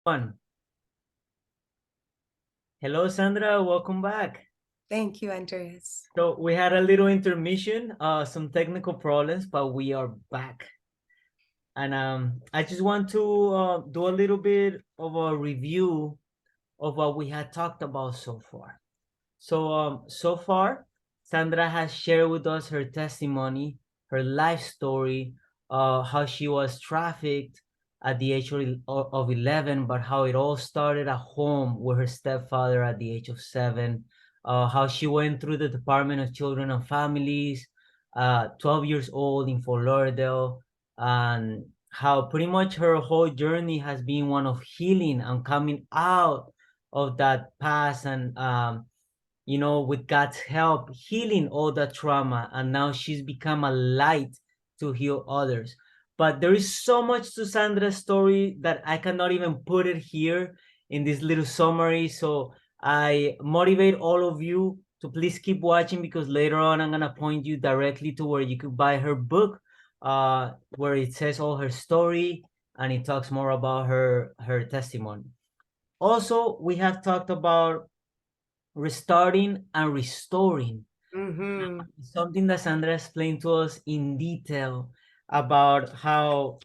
One. Hello, Sandra. Welcome back. Thank you, Andreas. So we had a little intermission, some technical problems, but we are back. And I just want to do a little bit of a review of what we had talked about so far. So far, Sandra has shared with us her testimony, her life story, how she was trafficked at the age of 11, but how it all started at home with her stepfather at the age of 7, how she went through the Department of Children and Families, 12 years old in Fort Lauderdale, and how pretty much her whole journey has been one of healing and coming out of that past and with God's help, healing all that trauma. And now she's become a light to heal others. But there is so much to Sandra's story that I cannot even put it here in this little summary. So I motivate all of you to please keep watching, because later on I'm going to point you directly to where you could buy her book, where it says all her story and it talks more about her testimony. Also, we have talked about restarting and restoring. Something that Sandra explained to us in detail about how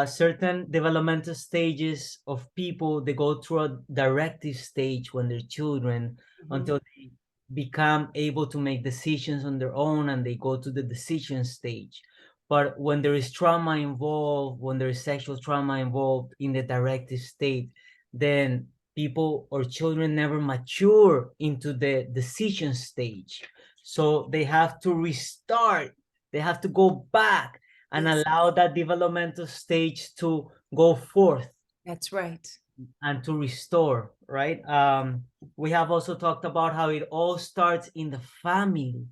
certain developmental stages of people, they go through a directive stage when they're children until they become able to make decisions on their own, and they go to the decision stage. But when there is trauma involved, when there is sexual trauma involved in the directive state, then people or children never mature into the decision stage. So they have to restart. They have to go back and allow that developmental stage to go forth. That's right. And to restore, right? We have also talked about how it all starts in the family,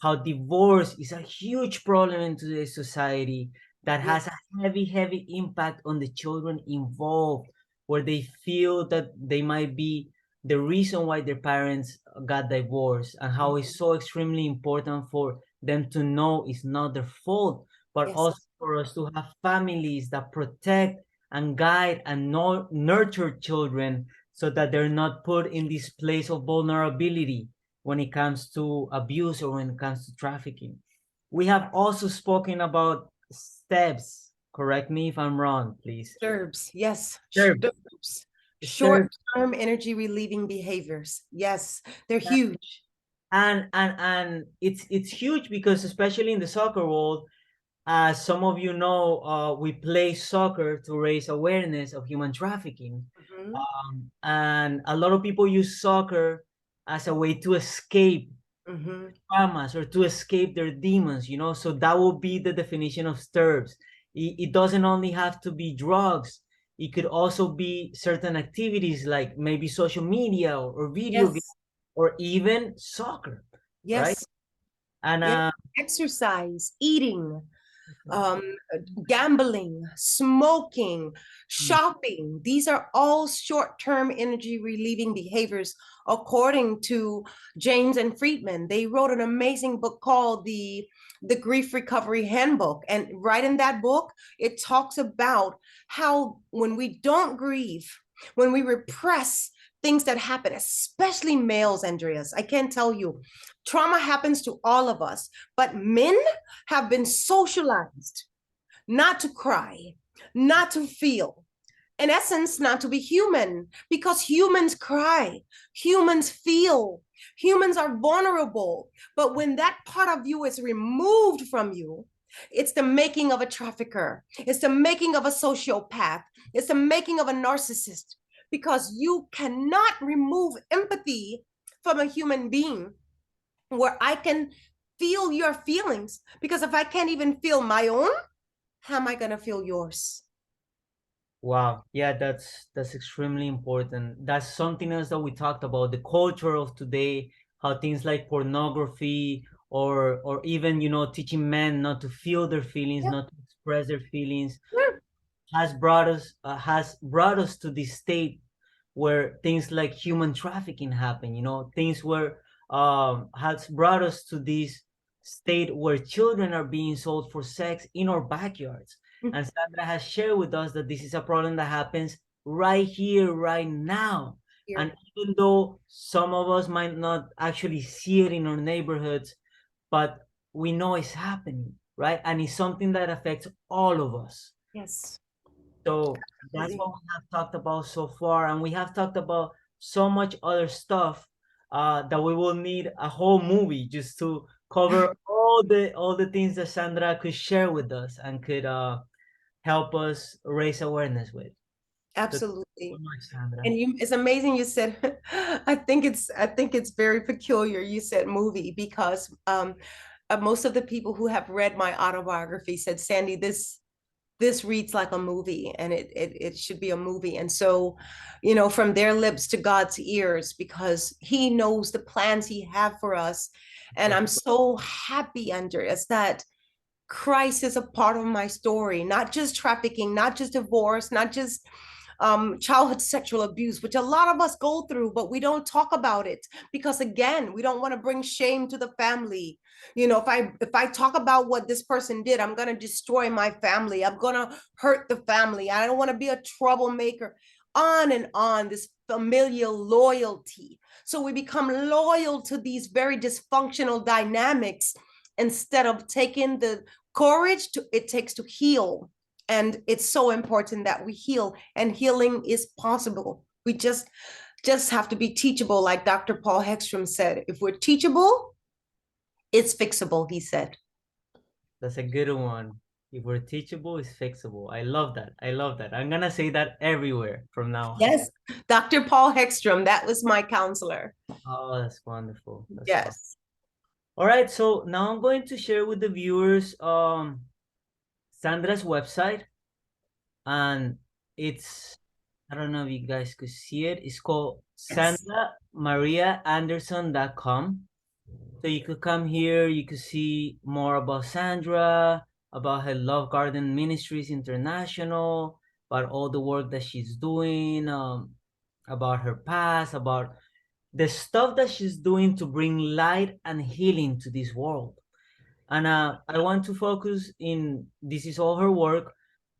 how divorce is a huge problem in today's society that has a heavy impact on the children involved, where they feel that they might be the reason why their parents got divorced, and how it's so extremely important for them to know it's not their fault, but also for us to have families that protect and guide and nurture children so that they're not put in this place of vulnerability when it comes to abuse or when it comes to trafficking. We have also spoken about steps. Correct me if I'm wrong, please. STIRBs, yes. STIRBs. Short-term energy relieving behaviors. Yes, they're huge. And it's huge because, especially in the soccer world, as some of you know, we play soccer to raise awareness of human trafficking. And a lot of people use soccer as a way to escape traumas or to escape their demons, so that will be the definition of STIRBs. It doesn't only have to be drugs. It could also be certain activities like maybe social media or video games or even soccer, right? And exercise, eating, gambling, smoking, shopping. These are all short-term energy relieving behaviors, according to James and Friedman. They wrote an amazing book called the Grief Recovery Handbook. And right in that book, it talks about how when we don't grieve, when we repress things that happen, especially males, Andreas, I can't tell you, trauma happens to all of us, but men have been socialized not to cry, not to feel, in essence, not to be human, because humans cry, humans feel, humans are vulnerable. But when that part of you is removed from you, it's the making of a trafficker, it's the making of a sociopath, it's the making of a narcissist, because you cannot remove empathy from a human being where I can feel your feelings, because if I can't even feel my own, how am I going to feel yours? Wow. Yeah, that's extremely important. That's something else that we talked about, the culture of today, how things like pornography or even, teaching men not to feel their feelings, not to express their feelings, has brought us to this state where things like human trafficking happen, things where has brought us to this state where children are being sold for sex in our backyards. And Sandra has shared with us that this is a problem that happens right here, right now. Here. And even though some of us might not actually see it in our neighborhoods, but we know it's happening, right? And it's something that affects all of us. Yes. So that's Absolutely. what we have talked about so far. And we have talked about so much other stuff that we will need a whole movie just to cover all the things that Sandra could share with us and could help us raise awareness with. So thank you so Absolutely. much, Sandra. And it's amazing you said I think it's very peculiar you said movie because most of the people who have read my autobiography said, Sandy, this reads like a movie and it should be a movie. And so, you know, from their lips to God's ears, because he knows the plans he have for us. And Yes. I'm so happy, Andreas, that Christ is a part of my story, not just trafficking, not just divorce, not just childhood sexual abuse, which a lot of us go through, but we don't talk about it because, again, we don't want to bring shame to the family. You know, if I talk about what this person did, I'm gonna destroy my family. I'm gonna hurt the family. I don't want to be a troublemaker. On and on, this familial loyalty. So we become loyal to these very dysfunctional dynamics instead of taking the courage it takes to heal. And it's so important that we heal, and healing is possible. We just have to be teachable, like Dr. Paul Hegstrom said. If we're teachable, it's fixable, he said. That's a good one. If we're teachable, it's fixable. I love that. I love that. I'm gonna say that everywhere from now on. Yes, Dr. Paul Hegstrom, that was my counselor. Oh, that's wonderful. That's fun. Yes. All right, so now I'm going to share with the viewers Sandra's website, and it's, I don't know if you guys could see it. It's called Yes. sandramariaanderson.com. So you could come here, you could see more about Sandra, about her Love Garden Ministries International, about all the work that she's doing, about her past, about the stuff that she's doing to bring light and healing to this world. And I want to focus in, this is all her work.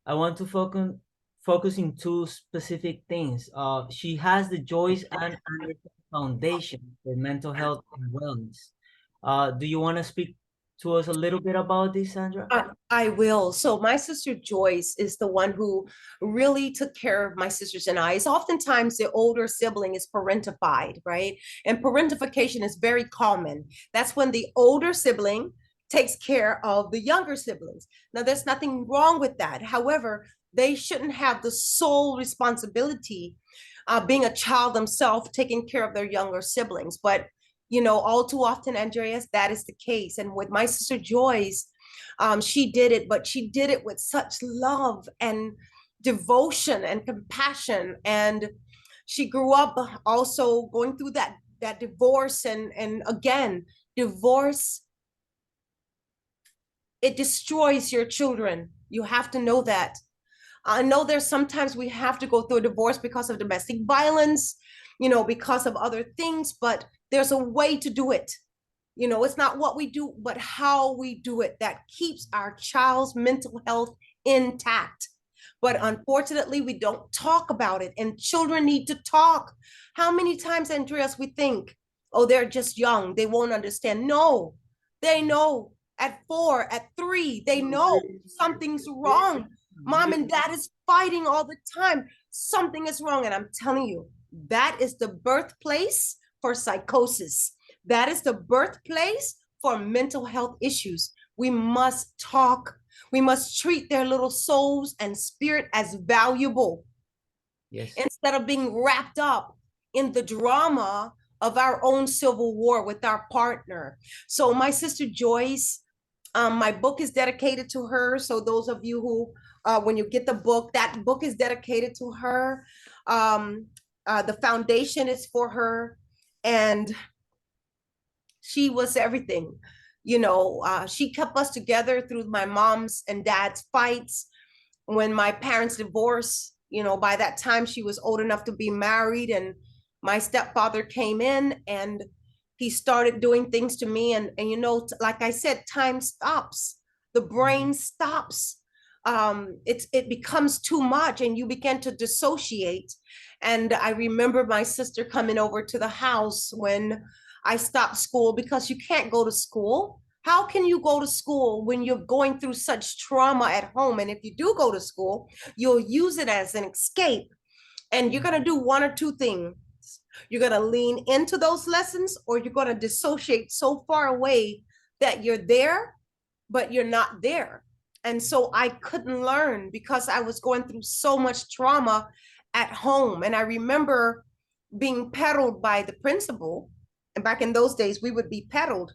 I want to focus in two specific things. She has the Joyce and Anderson Foundation for Mental Health and Wellness. Do you want to speak to us a little bit about this, Sandra? I will. So my sister Joyce is the one who really took care of my sisters and I. It's oftentimes the older sibling is parentified, right? And parentification is very common. That's when the older sibling takes care of the younger siblings. Now, there's nothing wrong with that. However, they shouldn't have the sole responsibility, being a child themselves, taking care of their younger siblings. But, you know, all too often, Andreas, that is the case. And with my sister Joyce, she did it, but she did it with such love and devotion and compassion. And she grew up also going through that divorce, and again, divorce, it destroys your children. You have to know that. I know there's sometimes we have to go through a divorce because of domestic violence, you know, because of other things, but there's a way to do it. You know, it's not what we do, but how we do it that keeps our child's mental health intact. But unfortunately, we don't talk about it, and children need to talk. How many times, Andreas, we think, oh, they're just young, they won't understand. No, they know at 4, at 3, they know something's wrong. Mom and dad is fighting all the time. Something is wrong. And I'm telling you, that is the birthplace for psychosis. That is the birthplace for mental health issues. We must talk. We must treat their little souls and spirit as valuable. Yes. Instead of being wrapped up in the drama of our own civil war with our partner. So my sister Joyce, my book is dedicated to her. So those of you who, when you get the book, that book is dedicated to her. The foundation is for her. And she was everything. You know, she kept us together through my mom's and dad's fights. When my parents divorced, you know, by that time she was old enough to be married, and my stepfather came in and he started doing things to me. And you know, like I said, time stops. The brain stops. it becomes too much and you begin to dissociate. And I remember my sister coming over to the house when I stopped school, because you can't go to school. How can you go to school when you're going through such trauma at home? And if you do go to school, you'll use it as an escape. And you're going to do one or two things. You're going to lean into those lessons, or you're going to dissociate so far away that you're there, but you're not there. And so I couldn't learn because I was going through so much trauma at home. And I remember being peddled by the principal. And back in those days, we would be peddled.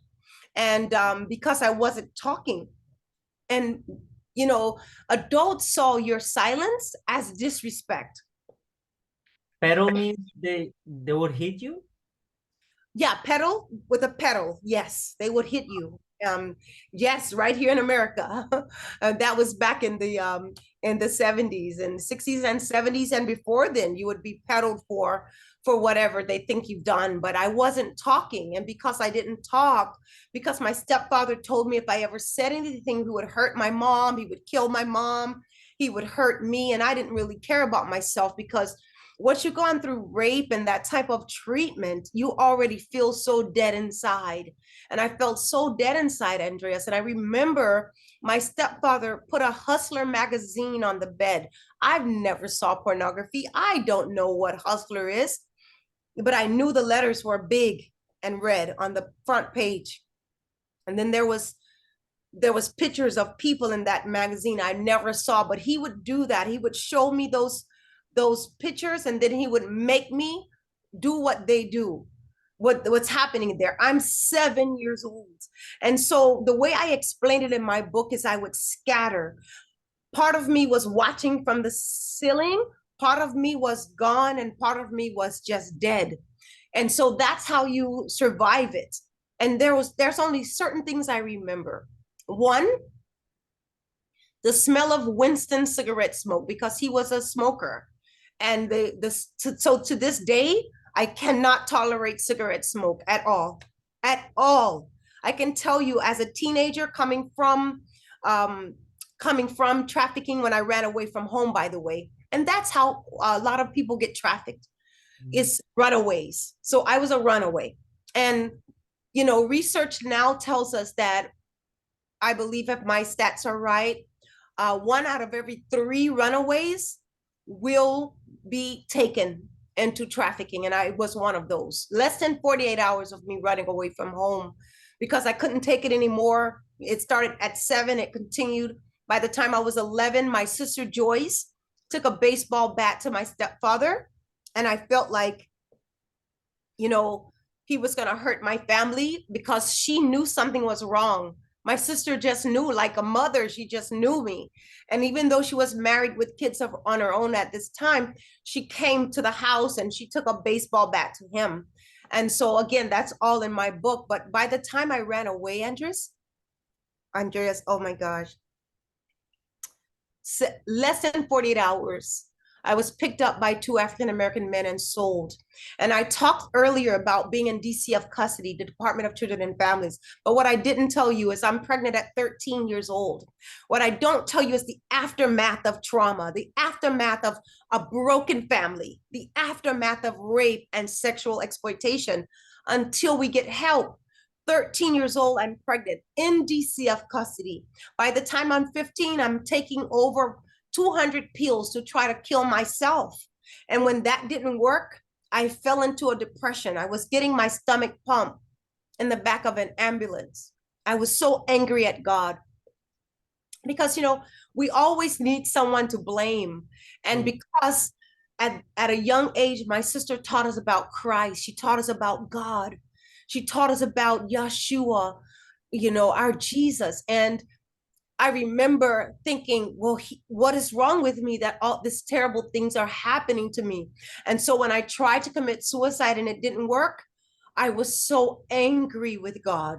And because I wasn't talking. And, you know, adults saw your silence as disrespect. Pedal means they would hit you? Yeah, pedal with a pedal. Yes, they would hit you. Yes, right here in America. That was back in the 70s and 60s and 70s, and before then, you would be pedaled for whatever they think you've done. But I wasn't talking, and because I didn't talk, because my stepfather told me if I ever said anything, he would hurt my mom, he would kill my mom, he would hurt me, and I didn't really care about myself, because once you've gone through rape and that type of treatment, you already feel so dead inside. And I felt so dead inside, Andreas. And I remember my stepfather put a Hustler magazine on the bed. I've never saw pornography. I don't know what Hustler is, but I knew the letters were big and red on the front page. And then there was pictures of people in that magazine I never saw, but he would do that. He would show me those pictures, and then he would make me do what they do, what's happening there. I'm 7 years old. And so the way I explained it in my book is I would scatter. Part of me was watching from the ceiling, part of me was gone, and part of me was just dead. And so that's how you survive it. And there's only certain things I remember. One, the smell of Winston cigarette smoke, because he was a smoker. And so to this day, I cannot tolerate cigarette smoke at all, at all. I can tell you, as a teenager coming from trafficking, when I ran away from home, by the way, and that's how a lot of people get trafficked, is runaways. So I was a runaway. And, you know, research now tells us that, I believe if my stats are right, 1 out of every 3 runaways will be taken into trafficking. And I was one of those. Less than 48 hours of me running away from home because I couldn't take it anymore. It started at 7, it continued. By the time I was 11, my sister Joyce took a baseball bat to my stepfather, and I felt like, you know, he was going to hurt my family because she knew something was wrong. My sister just knew, like a mother, she just knew me. And even though she was married with kids on her own at this time, she came to the house and she took a baseball bat to him. And so again, that's all in my book. But by the time I ran away, Andreas, oh my gosh, less than 48 hours, I was picked up by 2 African-American men and sold. And I talked earlier about being in DCF custody, the Department of Children and Families. But what I didn't tell you is I'm pregnant at 13 years old. What I don't tell you is the aftermath of trauma, the aftermath of a broken family, the aftermath of rape and sexual exploitation until we get help. 13 years old, I'm pregnant in DCF custody. By the time I'm 15, I'm taking over 200 pills to try to kill myself. And when that didn't work, I fell into a depression. I was getting my stomach pumped in the back of an ambulance. I was so angry at God because, you know, we always need someone to blame. And because at a young age, my sister taught us about Christ. She taught us about God. She taught us about Yeshua, you know, our Jesus. And I remember thinking, well, what is wrong with me that all these terrible things are happening to me? And so when I tried to commit suicide and it didn't work, I was so angry with God.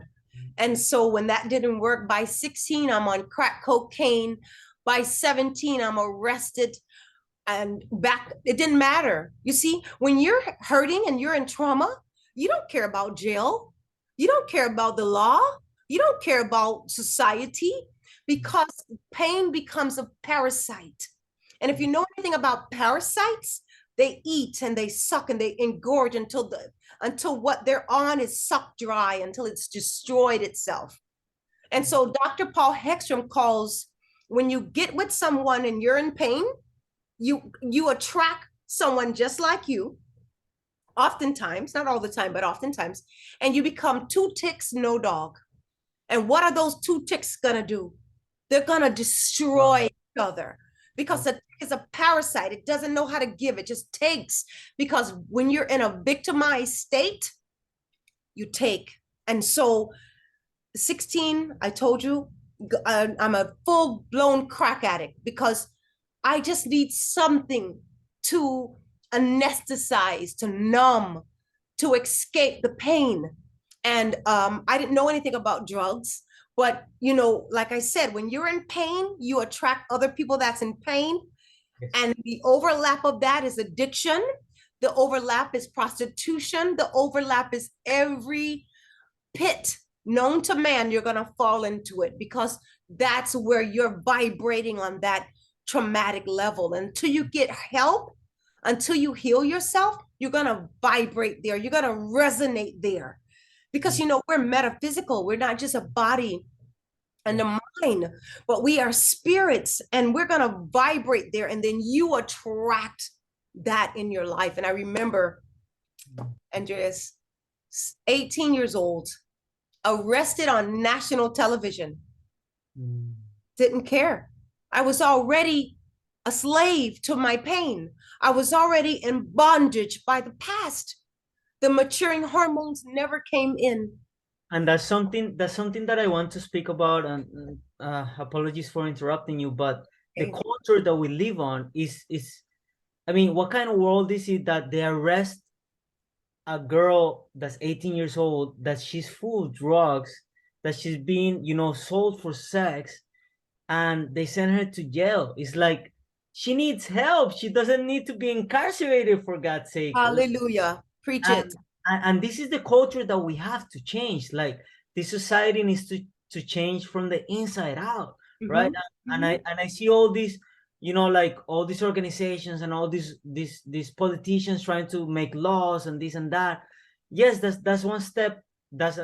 And so when that didn't work, by 16, I'm on crack cocaine. By 17, I'm arrested. And back, it didn't matter. You see, when you're hurting and you're in trauma, you don't care about jail. You don't care about the law. You don't care about society. because pain becomes a parasite. And if you know anything about parasites, they eat and they suck and they engorge until what they're on is sucked dry, until it's destroyed itself. And so Dr. Paul Hegstrom calls, when you get with someone and you're in pain, you attract someone just like you, oftentimes, not all the time, but oftentimes, and you become two ticks, no dog. And what are those two ticks gonna do? They're gonna destroy each other, because the tick is a parasite. It doesn't know how to give, it just takes. Because when you're in a victimized state, you take. And so 16, I told you, I'm a full-blown crack addict because I just need something to anesthetize, to numb, to escape the pain. And I didn't know anything about drugs, but like I said, when you're in pain, you attract other people that's in pain. Yes. And the overlap of that is addiction. The overlap is prostitution. The overlap is every pit known to man. You're going to fall into it, because that's where you're vibrating on that traumatic level. Until you get help, until you heal yourself, you're going to vibrate there. You're going to resonate there, because we're metaphysical. We're not just a body and a mind, but we are spirits, and we're going to vibrate there. And then you attract that in your life. And I remember, Andreas, 18 years old, arrested on national television. Didn't care. I was already a slave to my pain. I was already in bondage by the past. The maturing hormones never came in. And that's something that I want to speak about. And apologies for interrupting you, but the culture that we live on is I mean, what kind of world is it that they arrest a girl that's 18 years old, that she's full of drugs, that she's being, sold for sex, and they send her to jail? It's like, she needs help. She doesn't need to be incarcerated, for God's sake. Hallelujah. Preach it. And this is the culture that we have to change. Like, this society needs to change from the inside out, right? And I see all these, like all these organizations and all these politicians trying to make laws and this and that. Yes, that's one step. That's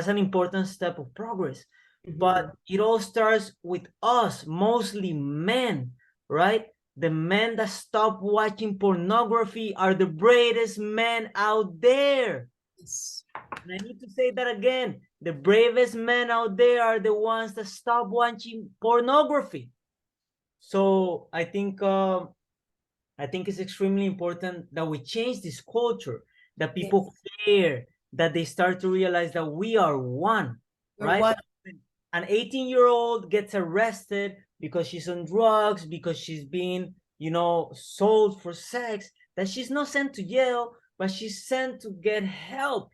an important step of progress. But it all starts with us, mostly men, right? The men that stop watching pornography are the bravest men out there. Yes. And I need to say that again. The bravest men out there are the ones that stop watching pornography. So I think it's extremely important that we change this culture, that people care, that they start to realize that we are one, right? An 18-year-old gets arrested because she's on drugs, because she's being, sold for sex, that she's not sent to jail, but she's sent to get help.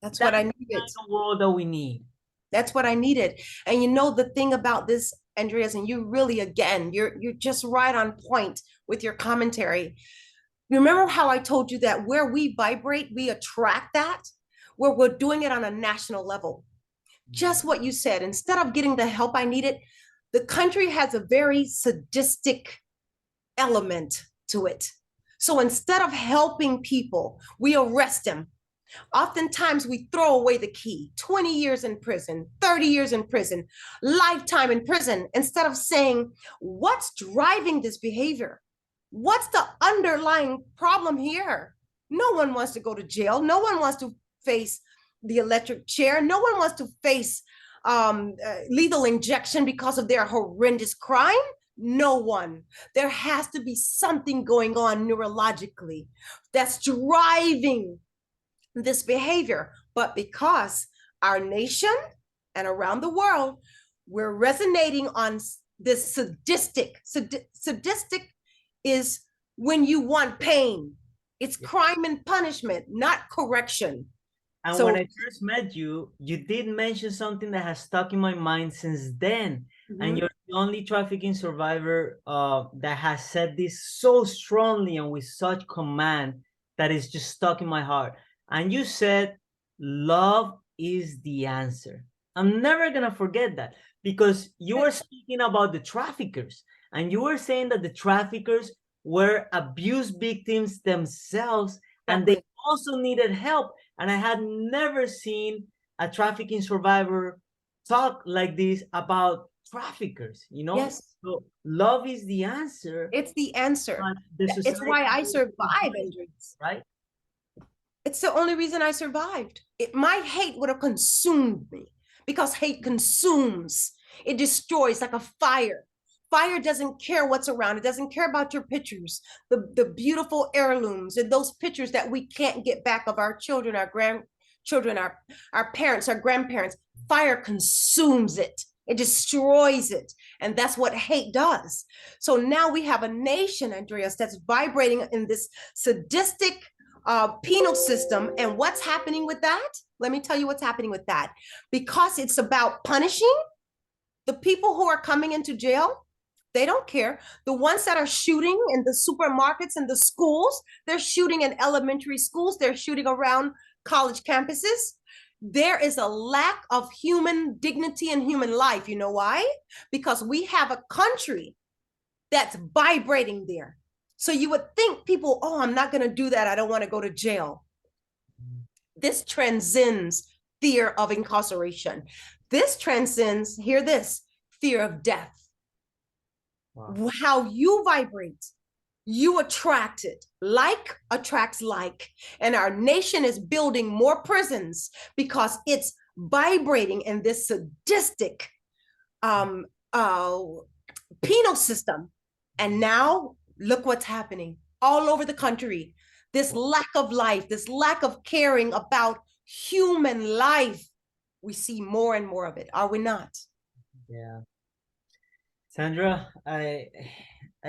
That's what I needed. That's the world that we need. That's what I needed. And the thing about this, Andreas, and you really, again, you're just right on point with your commentary. Remember how I told you that where we vibrate, we attract that? Where we're doing it on a national level. Just what you said. Instead of getting the help I needed, the country has a very sadistic element to it. So instead of helping people, we arrest them. Oftentimes we throw away the key. 20 years in prison, 30 years in prison, lifetime in prison, instead of saying, what's driving this behavior? What's the underlying problem here? No one wants to go to jail. No one wants to face the electric chair. No one wants to face lethal injection because of their horrendous crime. No one. There has to be something going on neurologically that's driving this behavior. But because our nation and around the world, we're resonating on this sadistic. Sadistic is when you want pain. It's crime and punishment, not correction. And when I first met you, you did mention something that has stuck in my mind since then. And you're the only trafficking survivor that has said this so strongly and with such command that is just stuck in my heart. And you said, love is the answer. I'm never gonna forget that, because you were speaking about the traffickers, and you were saying that the traffickers were abuse victims themselves, and they also needed help. And I had never seen a trafficking survivor talk like this about traffickers, you know? Yes. So love is the answer. It's the answer. The It's society, why I survive, Andres. right? It's the only reason I survived. My hate would have consumed me, because hate consumes. It destroys like a fire. Fire doesn't care what's around. It doesn't care about your pictures, the beautiful heirlooms and those pictures that we can't get back of our children, our grandchildren, our parents, our grandparents. Fire consumes it. It destroys it. And that's what hate does. So now we have a nation, Andreas, that's vibrating in this sadistic penal system. And what's happening with that? Let me tell you what's happening with that. Because it's about punishing the people who are coming into jail. They don't care. The ones that are shooting in the supermarkets and the schools, they're shooting in elementary schools, they're shooting around college campuses. There is a lack of human dignity and human life. You know why? Because we have a country that's vibrating there. So you would think people, oh, I'm not going to do that. I don't want to go to jail. This transcends fear of incarceration. This transcends, hear this, fear of death. Wow. How you vibrate, you attract it. Like attracts like. And our nation is building more prisons because it's vibrating in this sadistic penal system. And now look what's happening all over the country. This lack of life, this lack of caring about human life. We see more and more of it, are we not? Yeah. Sandra, I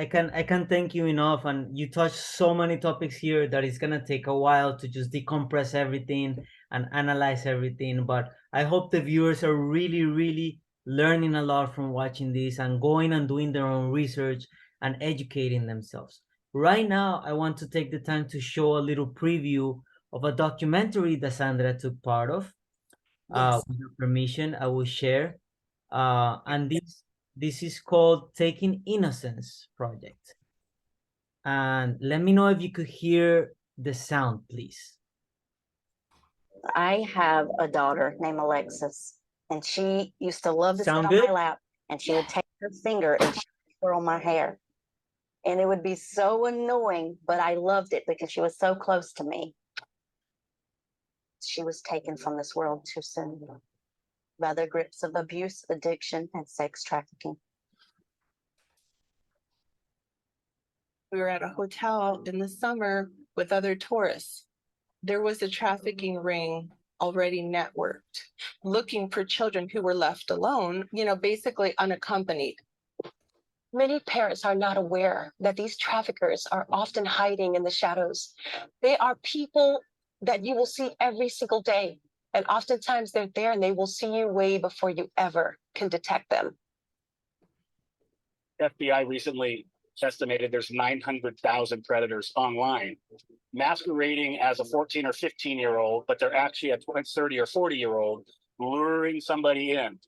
can thank you enough, and you touched so many topics here that it's gonna take a while to just decompress everything and analyze everything. But I hope the viewers are really learning a lot from watching this and going and doing their own research and educating themselves. Right now, I want to take the time to show a little preview of a documentary that Sandra took part of. Yes. With your permission, I will share. And this is called Taking Innocence Project. And let me know if you could hear the sound, please. I have a daughter named Alexis, and she used to love to sit on my lap, and she would take her finger and she would twirl my hair. And it would be so annoying, but I loved it because she was so close to me. She was taken from this world too soon by the grips of abuse, addiction, and sex trafficking. We were at a hotel in the summer with other tourists. There was a trafficking ring already networked, looking for children who were left alone, basically unaccompanied. Many parents are not aware that these traffickers are often hiding in the shadows. They are people that you will see every single day. And oftentimes they're there and they will see you way before you ever can detect them. FBI recently estimated there's 900,000 predators online, masquerading as a 14 or 15-year-old, but they're actually a 30 or 40-year-old luring somebody in.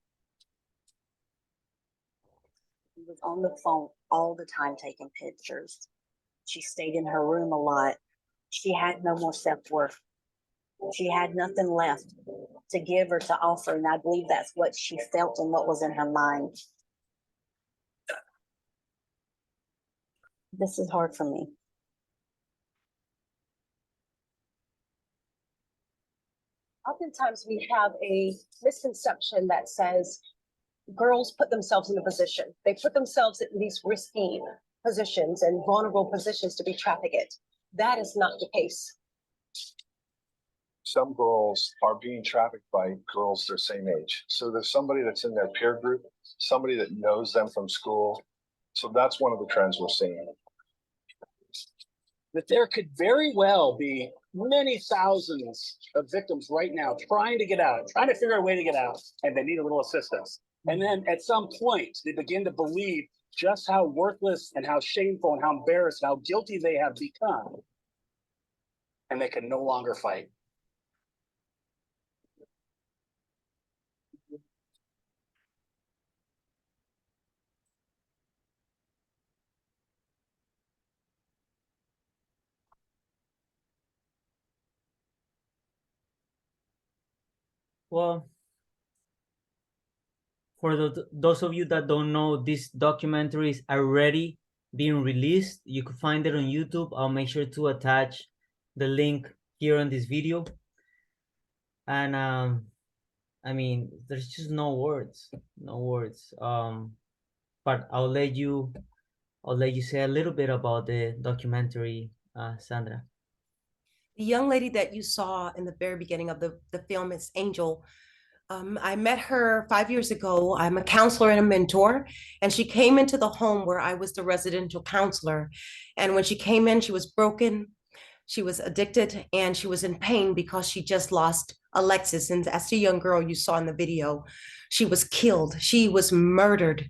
She was on the phone all the time taking pictures. She stayed in her room a lot. She had no more self-worth. She had nothing left to give or to offer, and I believe that's what she felt and what was in her mind. This is hard for me. Oftentimes we have a misconception that says girls put themselves in a position. They put themselves in these risky positions and vulnerable positions to be trafficked. That is not the case. Some girls are being trafficked by girls their same age. So there's somebody that's in their peer group, somebody that knows them from school. So that's one of the trends we're seeing. That there could very well be many thousands of victims right now trying to get out, trying to figure out a way to get out, and they need a little assistance. And then at some point, they begin to believe just how worthless and how shameful and how embarrassed, and how guilty they have become. And they can no longer fight. Well, for those of you that don't know, these documentaries are already being released. You can find it on YouTube. I'll make sure to attach the link here on this video. And I mean, there's just no words, no words. But I'll let you say a little bit about the documentary, Sandra. The young lady that you saw in the very beginning of the film is Angel. I met her 5 years ago. I'm a counselor and a mentor, and she came into the home where I was the residential counselor. And when she came in, she was broken, she was addicted, and she was in pain because she just lost Alexis. And that's the young girl you saw in the video. She was killed. She was murdered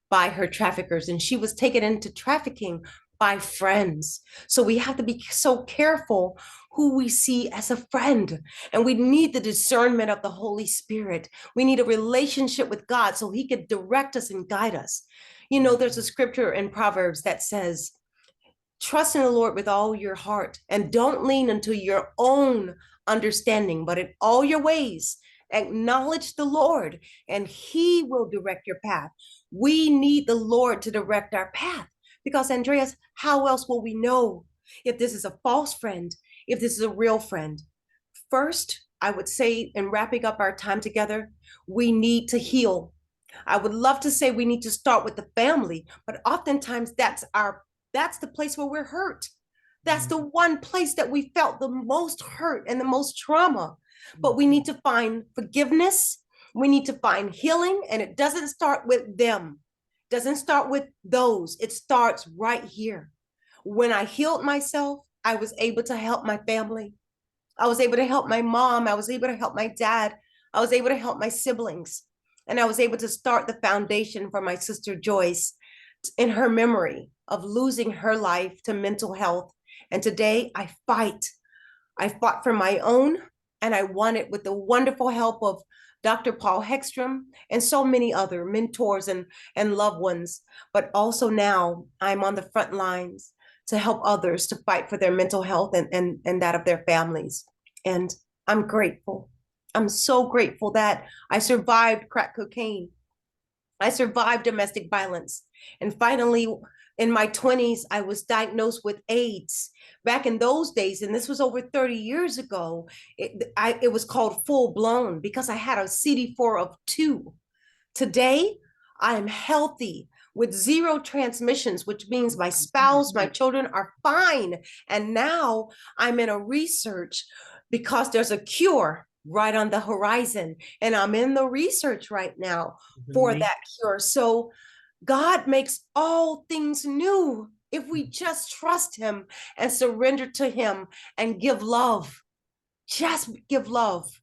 by her traffickers, and she was taken into trafficking by friends. So we have to be so careful who we see as a friend, and we need the discernment of the Holy Spirit. We need a relationship with God so he could direct us and guide us. You know, there's a scripture in Proverbs that says, trust in the Lord with all your heart and don't lean into your own understanding, but in all your ways acknowledge the Lord and he will direct your path. We need the Lord to direct our path, because Andreas, how else will we know if this is a false friend, if this is a real friend? First, I would say, in wrapping up our time together, we need to heal. I would love to say we need to start with the family, but oftentimes that's the place where we're hurt. That's the one place that we felt the most hurt and the most trauma. But we need to find forgiveness. We need to find healing. And it doesn't start with them. It doesn't start with those. It starts right here. When I healed myself, I was able to help my family. I was able to help my mom. I was able to help my dad. I was able to help my siblings. And I was able to start the foundation for my sister Joyce in her memory of losing her life to mental health. And today I fight. I fought for my own, and I won it with the wonderful help of Dr. Paul Heckstrom and so many other mentors and loved ones. But also now I'm on the front lines to help others to fight for their mental health and that of their families. And I'm grateful. I'm so grateful that I survived crack cocaine. I survived domestic violence. And finally, in my 20s, I was diagnosed with AIDS. Back in those days, and this was over 30 years ago, it was called full blown because I had a CD4 of 2. Today, I am healthy with 0 transmissions, which means my spouse, my children are fine. And now I'm in a research because there's a cure right on the horizon. And I'm in the research right now for that cure. So God makes all things new if we just trust him and surrender to him and give love. Just give love.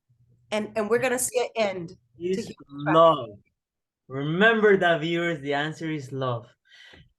And we're going to see an end. Is love. Remember that, viewers, the answer is love.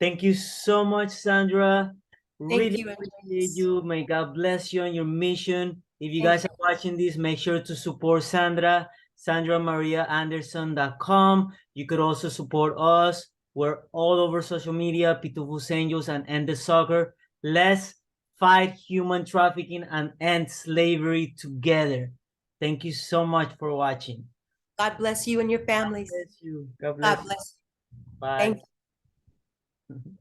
Thank you so much, Sandra. Really appreciate you. May God bless you on your mission. If you guys are watching this, make sure to support Sandra, SandraMariaAnderson.com. You could also support us. We're all over social media, Pitufos Angels and End the Soccer. Let's fight human trafficking and end slavery together. Thank you so much for watching. God bless you and your families. God bless you. God bless. God bless you. Bye. Thank you.